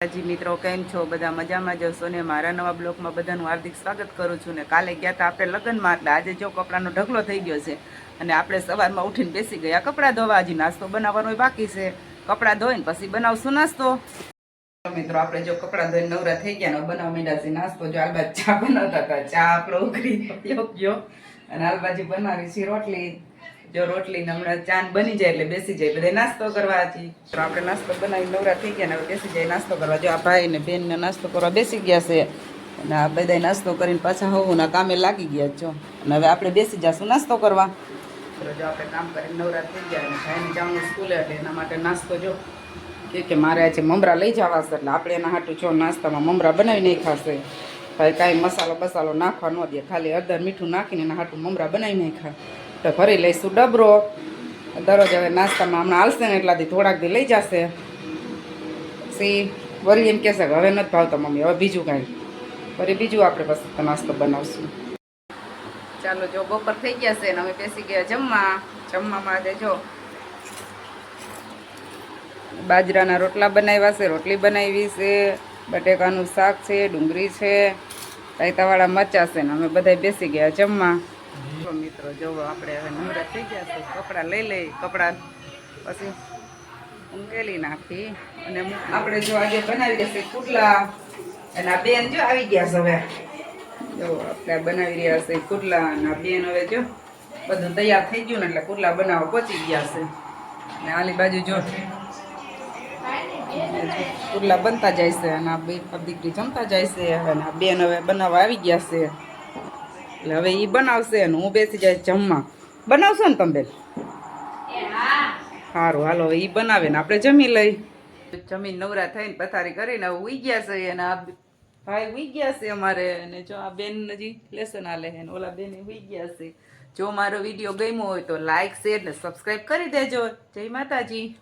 જી મિત્રો કેમ છો બધા મજામાં જશો ને મારા નવા બ્લોગમાં બધાનું હાર્દિક સ્વાગત કરું છું ને કાલે ગયા હતા આપણે લગ્નમાં એટલે આજે જો કપડાનો ઢગલો થઈ ગયો છે અને આપણે સવારમાં ઉઠીને બેસી ગયા કપડાં ધોવા. હજી નાસ્તો બનાવવાનો બાકી છે. કપડાં ધોઈને પછી બનાવશું નાસ્તો. મિત્રો આપણે જો કપડાં ધોઈને નવરા થઈ ગયા ને બનાવવા માંડ્યા છે નાસ્તો. જો આલબાજી ચા બનાવતા હતા, ચા આપણો ઉકળી ગયો અને આલબાજી બનાવી છે રોટલી. જો રોટલી ને હમણાં ચાન બની જાય એટલે બેસી જાય બધા નાસ્તો કરવા. હજી તો આપણે નાસ્તો બનાવી નવરા થઈ ગયા ને હવે બેસી જાય નાસ્તો કરવા. જો આ ભાઈ ને બેન ને નાસ્તો કરવા બેસી ગયા છે અને આ બધા નાસ્તો કરીને પાછા હોવું કામે લાગી ગયા છો અને હવે આપણે બેસી જશું નાસ્તો કરવા. જો આપણે કામ કરીને નવરા થઈ ગયા અને ભાઈને જવાનું સ્કૂલે એટલે એના માટે નાસ્તો જો કે મારે આજે મમરા લઈ જવા છે એટલે આપણે એના હાટું જો નાસ્તામાં મમરા બનાવી નહીં ખાશે. ભાઈ કાંઈ મસાલો બસાલો નાખવા ન દે, ખાલી હળદર મીઠું નાખીને એના હાટું મમરા બનાવી નહીં ખા. તો ભરી લઈશું ડબરો. દરરોજ હવે નાસ્તામાં હમણાં હાલશે ને એટલાથી થોડાક દી લઈ જશે. પછી વળી એમ કહેશે કે હવે નથી ભાવતા મમ્મી, હવે બીજું કાંઈ વળી બીજું આપણે પછી નાસ્તો બનાવશું. ચાલો જો બપોર થઈ ગયા છે ને અમે બેસી ગયા જમવા. જમવામાં આજે જો બાજરાના રોટલા બનાવ્યા છે, રોટલી બનાવી છે, બટેકાનું શાક છે, ડુંગળી છે, રાયતાવાળા મરચાં છે ને અમે બધા બેસી ગયા જમવા. મિત્રો જોવો આપણે હવે નવરા થઈ ગયા છે, કપડાં લઈ લઈ, કપડાં પછી ઊંઘેલી નાખી અને આપણે જો આજે બનાવી દેશે પુડલા. અને આ બેન જો આવી ગયા છે. હવે જો આપણે બનાવી રહ્યા છે પુડલા અને આ બેન હવે જો બધું તૈયાર થઈ ગયું ને એટલે પુડલા બનાવવા પહોંચી ગયા છે. અને આલી બાજુ જો પુડલા બનતા જાય છે અને આ બે દીકરી જમતા જાય છે. અને આ બેન હવે બનાવવા આવી ગયા છે એટલે હવે એ બનાવશે અને હું બેસી જાય જમવા. બનાવશો ને તમે બેન? સારું હાલો એ બનાવે ને આપણે જમી લઈ. જમીન નવરા થઈને પથારી કરીને હવે ઉઈ ગયા છે અને આ ભાઈ ઉઈ ગયા છે અમારે. અને જો આ બેન હજી લેસન હાલે છે ને ઓલા બેન ઉઈ ગયા છે. જો મારો વિડીયો ગમ્યો હોય તો લાઈક શેર ને સબસ્ક્રાઈબ કરી દેજો. જય માતાજી.